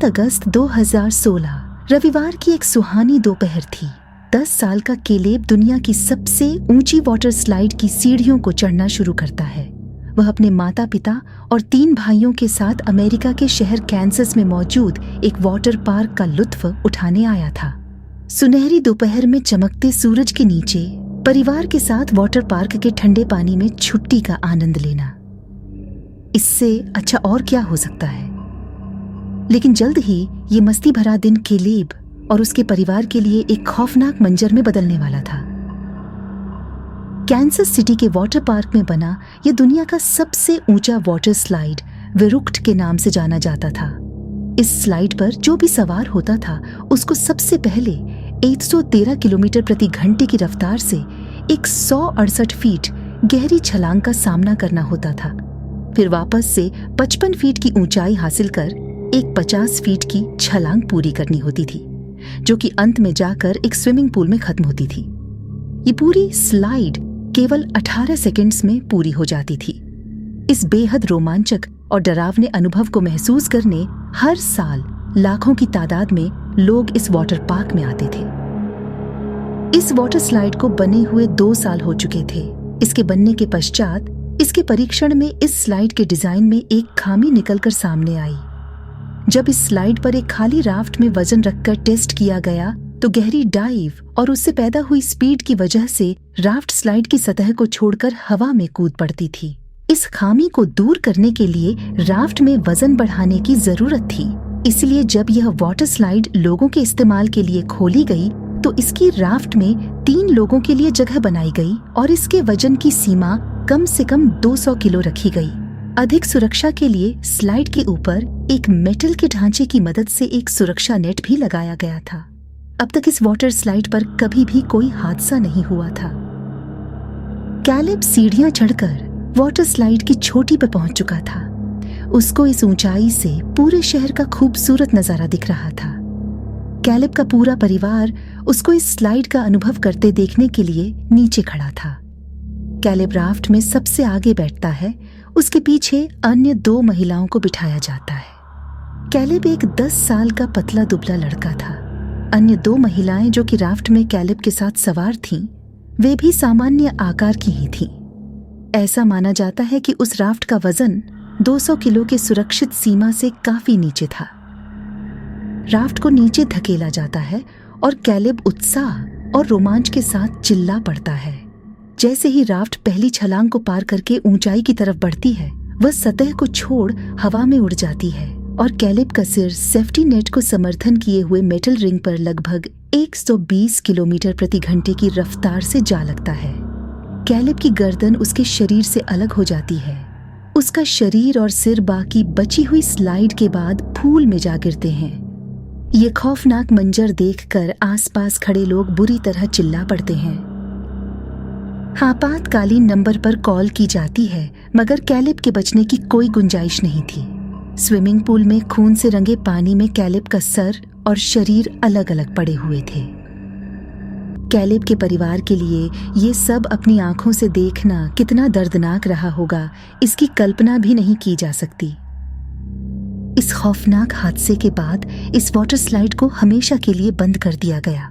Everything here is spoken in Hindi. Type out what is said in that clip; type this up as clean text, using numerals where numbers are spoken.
अगस्त 2016 रविवार की एक सुहानी दोपहर थी। 10 साल का केलेब दुनिया की सबसे ऊंची वाटर स्लाइड की सीढ़ियों को चढ़ना शुरू करता है। वह अपने माता पिता और 3 भाइयों के साथ अमेरिका के शहर कैंसस में मौजूद एक वाटर पार्क का लुत्फ उठाने आया था। सुनहरी दोपहर में चमकते सूरज के नीचे परिवार के साथ वाटर पार्क के ठंडे पानी में छुट्टी का आनंद लेना, इससे अच्छा और क्या हो सकता है। लेकिन जल्द ही ये मस्ती भरा दिन केलेब और उसके परिवार के लिए एक खौफनाक मंजर में बदलने वाला था। कैंसस सिटी के वाटर पार्क में बना यह दुनिया का सबसे ऊंचा वाटर स्लाइड विरुक्ट के नाम से जाना जाता था। इस स्लाइड पर जो भी सवार होता था उसको सबसे पहले 113 किलोमीटर प्रति घंटे की रफ्तार से एक 168 फीट गहरी छलांग का सामना करना होता था। फिर वापस से 55 फीट की ऊंचाई हासिल कर एक 50 फीट की छलांग पूरी करनी होती थी, जो कि अंत में जाकर एक स्विमिंग पूल में खत्म होती थी। ये पूरी स्लाइड केवल 18 सेकंड्स में पूरी हो जाती थी। इस बेहद रोमांचक और डरावने अनुभव को महसूस करने हर साल लाखों की तादाद में लोग इस वाटर पार्क में आते थे। इस वाटर स्लाइड को बने हुए 2 साल हो चुके थे। इसके बनने के पश्चात इसके परीक्षण में इस स्लाइड के डिजाइन में एक खामी निकलकर सामने आई। जब इस स्लाइड पर एक खाली राफ्ट में वजन रखकर टेस्ट किया गया तो गहरी डाइव और उससे पैदा हुई स्पीड की वजह से राफ्ट स्लाइड की सतह को छोड़कर हवा में कूद पड़ती थी। इस खामी को दूर करने के लिए राफ्ट में वजन बढ़ाने की जरूरत थी। इसलिए जब यह वाटर स्लाइड लोगों के इस्तेमाल के लिए खोली गई तो इसकी राफ्ट में 3 लोगों के लिए जगह बनाई गई और इसके वजन की सीमा कम से कम 200 किलो रखी गई। अधिक सुरक्षा के लिए स्लाइड के ऊपर एक मेटल के ढांचे की मदद से एक सुरक्षा नेट भी लगाया गया था। अब तक इस वाटर स्लाइड पर कभी भी कोई हादसा नहीं हुआ था। कैलेब सीढ़ियां चढ़कर वाटर स्लाइड की चोटी पर पहुंच चुका था। उसको इस ऊंचाई से पूरे शहर का खूबसूरत नजारा दिख रहा था। कैलेब का पूरा परिवार उसको इस स्लाइड का अनुभव करते देखने के लिए नीचे खड़ा था। कैलेब राफ्ट में सबसे आगे बैठता है, उसके पीछे अन्य 2 महिलाओं को बिठाया जाता है। कैलेब एक 10 साल का पतला दुबला लड़का था। अन्य 2 महिलाएं जो कि राफ्ट में कैलेब के साथ सवार थीं, वे भी सामान्य आकार की ही थीं। ऐसा माना जाता है कि उस राफ्ट का वजन 200 किलो के सुरक्षित सीमा से काफी नीचे था। राफ्ट को नीचे धकेला जाता है और कैलेब उत्साह और रोमांच के साथ चिल्ला पड़ता है। जैसे ही राफ्ट पहली छलांग को पार करके ऊंचाई की तरफ बढ़ती है, वह सतह को छोड़ हवा में उड़ जाती है और कैलेब का सिर सेफ्टी नेट को समर्थन किए हुए मेटल रिंग पर लगभग 120 किलोमीटर प्रति घंटे की रफ्तार से जा लगता है। कैलेब की गर्दन उसके शरीर से अलग हो जाती है। उसका शरीर और सिर बाकी बची हुई स्लाइड के बाद पूल में जा गिरते हैं। ये खौफनाक मंजर देखकर आसपास खड़े लोग बुरी तरह चिल्ला पड़ते हैं। आपातकालीन नंबर पर कॉल की जाती है, मगर कैलेब के बचने की कोई गुंजाइश नहीं थी। स्विमिंग पूल में खून से रंगे पानी में कैलेब का सर और शरीर अलग अलग पड़े हुए थे। कैलेब के परिवार के लिए ये सब अपनी आंखों से देखना कितना दर्दनाक रहा होगा, इसकी कल्पना भी नहीं की जा सकती। इस खौफनाक हादसे के बाद इस वाटर स्लाइड को हमेशा के लिए बंद कर दिया गया।